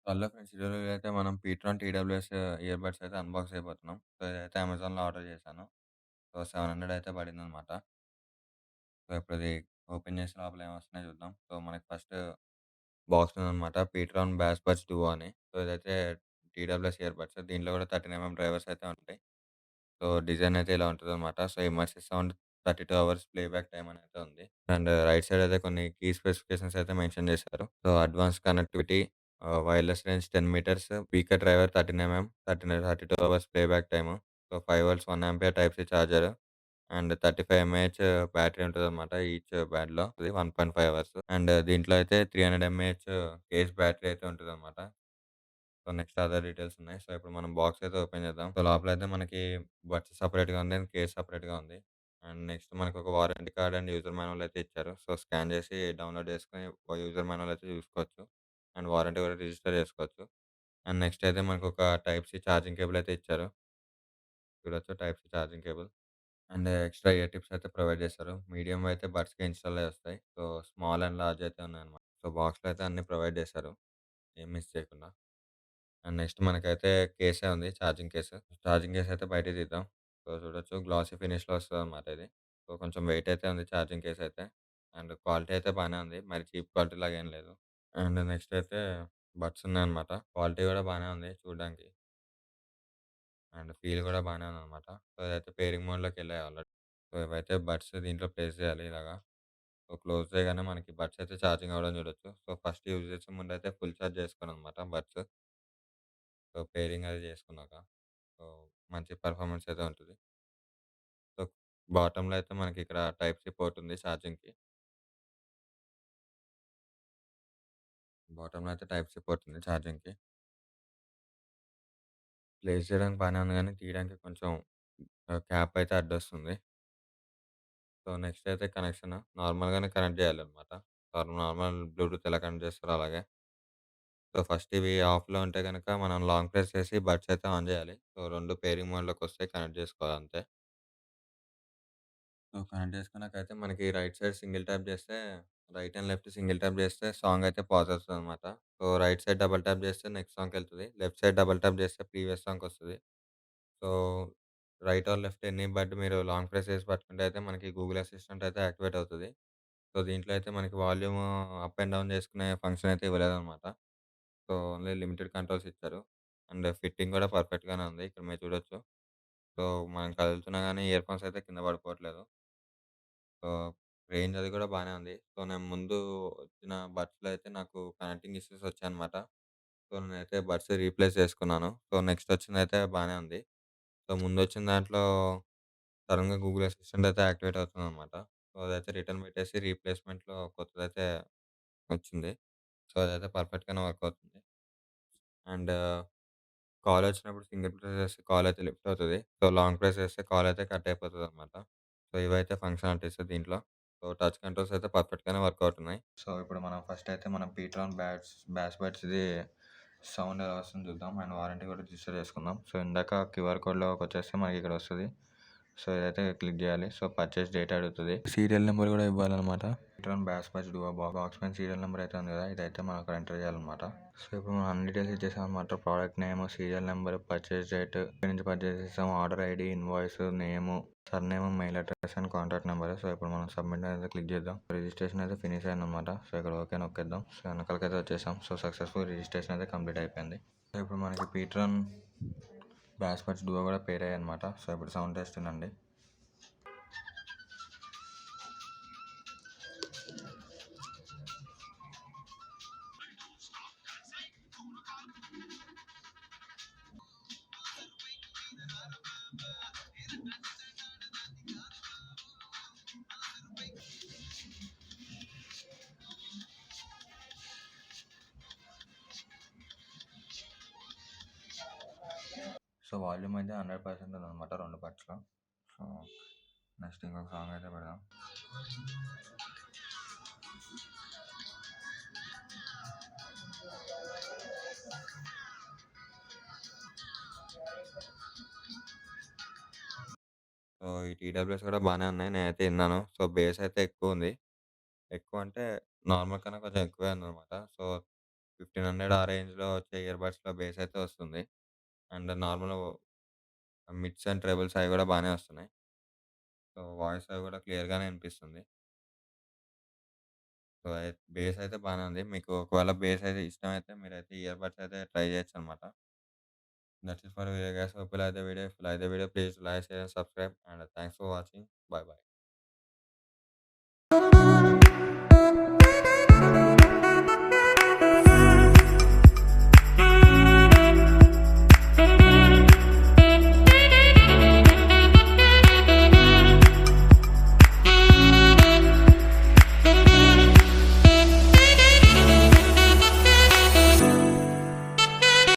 Hello friends. ఈరోజు అయితే మనం పీట్రాన్ టీడబ్ల్యూఎస్ ఇయర్ బడ్స్ అయితే అన్బాక్స్ అయిపోతున్నాం. సో, ఇదైతే అమెజాన్‌లో ఆర్డర్ చేశాను. సో, 700 అయితే పడిందనమాట. సో, ఇప్పుడిది ఓపెన్ చేసి లోపల ఏమొస్తున్నాయో చూద్దాం. సో, మనకి ఫస్ట్ బాక్స్ ఉందనమాట. పీట్రాన్ బ్యాస్ బడ్స్ డువో అని. సో, ఇదైతే టీడబ్ల్యూఎస్ ఇయర్ బడ్స్. దీంట్లో కూడా 13 డ్రైవర్స్ అయితే ఉంటాయి. సో, డిజైన్ అయితే ఇలా ఉంటదనమాట. So, immersive sound, 32 hours playback time అని అయితే ఉంది. అండ్ రైట్ సైడ్ అయితే కొన్ని కీ స్పెసిఫికేషన్స్ అయితే మెన్షన్ చేశారు. So, advance connectivity, wireless range 10 meters, speaker driver 13 32 hours playback time. So, 5 volts 1 ampere type C charger and 35 mAh battery ఉంటదనమాట each బ్యాడ్‌లో. అది 1.5 అవర్స్. అండ్ దీంట్లో అయితే 300 ఎంఏహెచ్ కేస్ బ్యాటరీ అయితే ఉంటదనమాట. సో, నెక్స్ట్ అదర్ డీటెయిల్స్ ఉన్నాయి. So, ఇప్పుడు మనం బాక్స్ అయితే ఓపెన్ చేద్దాం. సో, లోపలైతే మనకి బడ్స్ సెపరేట్‌గా ఉంది. అండ్ కేస్ సెపరేట్‌గా ఉంది. అండ్ నెక్స్ట్ మనకొక warranty card and user manual అయితే ఇచ్చారు. సో, స్కాన్ చేసి డౌన్‌లోడ్ చేసుకొని యూజర్ మాన్యువల్ అయితే చూసుకోవచ్చు. అండ్ వారంటీ కూడా రిజిస్టర్ చేసుకోవచ్చు. అండ్ నెక్స్ట్ అయితే మనకొక టైప్ సి ఛార్జింగ్ కేబుల్ అయితే ఇచ్చారు. చూడొచ్చు, type C charging cable. And extra ear tips అయితే ప్రొవైడ్ చేశారు. మీడియం అయితే బడ్స్‌కి ఇన్‌స్టాల్ అయ్యి వస్తాయి. సో, స్మాల్ అండ్ లార్జ్ అయితే ఉన్నాయన్నమాట. సో, బాక్స్‌లో అయితే అన్నీ ప్రొవైడ్ చేశారు. ఏం మిస్ చేయకుండా. అండ్ నెక్స్ట్ మనకైతే కేసే ఉంది. Charging case. ఛార్జింగ్ కేస్ అయితే బయటకి తీద్దాం. సో, చూడొచ్చు, గ్లాసీ ఫినిష్‌లో వస్తదనమాట ఇది. సో, కొంచెం వెయిట్ అయితే ఉంది ఛార్జింగ్ కేస్ అయితే. అండ్ క్వాలిటీ అయితే బానే ఉంది. మరి చీప్ క్వాలిటీ లాగా ఏం లేదు. అండ్ నెక్స్ట్ అయితే బడ్స్ ఉన్నాయన్నమాట. క్వాలిటీ కూడా బానే ఉంది చూడడానికి. అండ్ ఫీల్ కూడా బానే ఉందనమాట. సో, ఇదైతే పేరింగ్ మోడ్‌లోకెళ్ళాయి ఆల్రెడీ. సో, ఇవైతే బడ్స్ దీంట్లో ప్లేస్ చేయాలి ఇలాగా. సో, క్లోజ్ చేయగానే మనకి బడ్స్ అయితే ఛార్జింగ్ అవ్వడం చూడొచ్చు. సో, ఫస్ట్ యూజ్ చేసే ముందైతే ఫుల్ ఛార్జ్ చేసుకోవాలనమాట బడ్స్. సో, పేరింగ్ అది చేసుకున్నాక. సో, మంచి పెర్ఫార్మన్స్ అయితే ఉంటది. సో, బాటమ్‌లో అయితే మనకిక్కడ టైప్ సి పోర్ట్ ఉంది ఛార్జింగ్‌కి. బాటమ్‌లో అయితే టైప్ సి పోర్ట్ ఉంది ఛార్జింగ్‌కి. ప్లేస్ చేయడానికి బానే ఉంది గానీ, తీయడానికి కొంచెం క్యాప్ అయితే అడ్డొస్తుంది. సో, నెక్స్ట్ అయితే కనెక్షన్ నార్మల్‌గానే కనెక్ట్ చేయాలనమాట. నార్మల్ బ్లూటూత్ ఎలా కనెక్ట్ చేస్తారో అలాగే. సో, ఫస్ట్ ఇవి ఆఫ్‌లో ఉంటే గనక మనం లాంగ్ ప్రెస్ చేసి బడ్స్ అయితే ఆన్ చేయాలి. సో, 2 పేరింగ్ మోడ్‌లోకొస్తాయి, కనెక్ట్ చేసుకోవాలి అంతే. సో, కనెక్ట్ చేసుకున్నాకైతే మనకి రైట్ సైడ్ సింగిల్ ట్యాప్ చేస్తే, right and left single tap చేస్తే సాంగ్ అయితే పాజ్ అవుతదనమాట. So, right side double tap చేస్తే నెక్స్ట్ సాంగ్‌కెళ్తది. లెఫ్ట్ సైడ్ డబుల్ ట్యాప్ చేస్తే ప్రీవియస్ సాంగ్‌కొస్తది. So, right or left any button మీరు లాంగ్ ప్రెస్ చేసి పట్టుకుంటే అయితే మనకి గూగుల్ అసిస్టెంట్ అయితే యాక్టివేట్ అవుతది. సో, దీంట్లో అయితే మనకి వాల్యూమ్ అప్ అండ్ డౌన్ చేసుకునే ఫంక్షన్ అయితే ఇవ్వలేదనమాట. సో, ఓన్లీ లిమిటెడ్ కంట్రోల్స్ ఇచ్చారు. అండ్ ఫిట్టింగ్ కూడా పర్ఫెక్ట్‌గానే ఉంది. ఇక్కడ మీరు చూడొచ్చు. సో, మనం కదులుతున్నా గానీ ఇయర్ ఫోన్స్ అయితే కింద పడిపోవట్లేదు. సో, రేంజ్ అది కూడా బానే ఉంది. సో, నేను ముందు వచ్చిన బడ్స్‌లో అయితే నాకు కనెక్టింగ్ ఇష్యూస్ వచ్చాయన్నమాట. సో, నేనైతే బడ్స్ రీప్లేస్ చేసుకున్నాను. సో, నెక్స్ట్ వచ్చిందయితే బానే ఉంది. సో, ముందొచ్చిన దాంట్లో సడెన్‌గా గూగుల్ అసిస్టెంట్ అయితే యాక్టివేట్ అవుతుందన్నమాట. సో, అదైతే రిటర్న్ పెట్టేసి రీప్లేస్‌మెంట్‌లో కొత్తదైతే వచ్చింది. సో, అదైతే పర్ఫెక్ట్‌గానే వర్క్ అవుతుంది. అండ్ కాలొచ్చినప్పుడు సింగిల్ ప్రెస్ చేస్తే కాలయితే లిఫ్ట్ అవుతది. సో, లాంగ్ ప్రెస్ చేస్తే కాలయితే కట్ అయిపోతదనమాట. సో, ఇవైతే ఫంక్షనాలిటీస్ దీంట్లో. సో, టచ్ కంట్రోల్స్ అయితే పర్ఫెక్ట్‌గానే వర్క్ అవుతున్నాయి. సో, ఇప్పుడు మనం ఫస్ట్ అయితే మనం పీట్రాన్ బ్యాస్ బడ్స్‌ది సౌండ్ ఎలా వస్తుందో చూద్దాం. అండ్ వారంటీ కూడా రిజిస్టర్ చేసుకుందాం. సో, ఇందాక క్యూఆర్ కోడ్‌లోకొచ్చేస్తే మనకిక్కడ వస్తది. సో, ఇదైతే క్లిక్ చేయాలి. సో, పర్చేస్ డేట్ అడుగుతది. సీరియల్ నెంబర్ కూడా ఇవ్వాలనమాట. PTron bass buds duo box పైన సీరియల్ నెంబర్ అయితే ఉంది కదా! ఇదైతే మనం అక్కడ ఎంటర్ చేయాలనమాట. సో, ఇప్పుడు మనం అన్ని డీటెయిల్స్ ఇచ్చేసామనమాట. Product name, serial number, purchase date, ఎక్కడి నుంచి పర్చేస్ చేసాం, order ID, invoice name, surname, mail address and contact number. So, ఇప్పుడు మనం సబ్మిట్ అనేది క్లిక్ చేద్దాం. రిజిస్ట్రేషన్ అయితే ఫినిష్ అయిందనమాట. సో, ఇక్కడ ఓకే నొక్కేద్దాం. సో, వెనకాలకైతే వచ్చేసాం. సో, సక్సెస్‌ఫుల్ రిజిస్ట్రేషన్ అయితే కంప్లీట్ అయిపోయింది. సో, ఇప్పుడు మనకి పీట్రాన్ బ్యాస్ బడ్స్ డువో కూడా పేర్ అయ్యాయనమాట. సో, ఇప్పుడు సౌండ్ టెస్ట్ వినండి. సో, వాల్యూమ్ అయితే 100% ఉందనమాట 2 బడ్స్‌లో. సో, నెక్స్ట్ ఇంకొక సాంగ్ అయితే పెడదాం. సో, ఈ టీడబ్ల్యూఎస్ కూడా బానే ఉన్నాయి. నేనైతే ఇన్నాను. సో, బేస్ అయితే ఎక్కువుంది. ఎక్కువంటే నార్మల్ కన్నా కొంచెం ఎక్కువే ఉందనమాట. సో, 1500 ఆ రేంజ్‌లో వచ్చే ఇయర్ బడ్స్‌లో బేస్ అయితే వస్తుంది. అండ్ నార్మల్ మిడ్స్ అండ్ ట్రెబుల్స్ అవి గూడా బానే వస్తున్నాయి. సో, వాయిస్ అవి గూడా క్లియర్‌గానే ఇనిపిస్తుంది. సో, బేస్ అయితే బానే ఉంది. మీకు ఒకవేళ బేస్ అయితే ఇష్టమైతే మీరైతే ఇయర్ బడ్స్ అయితే ట్రై చేయొచ్చనమాట. That's it for video guys. Hope you like the video. If you like the video please like, share and subscribe. And thanks for watching. Bye by.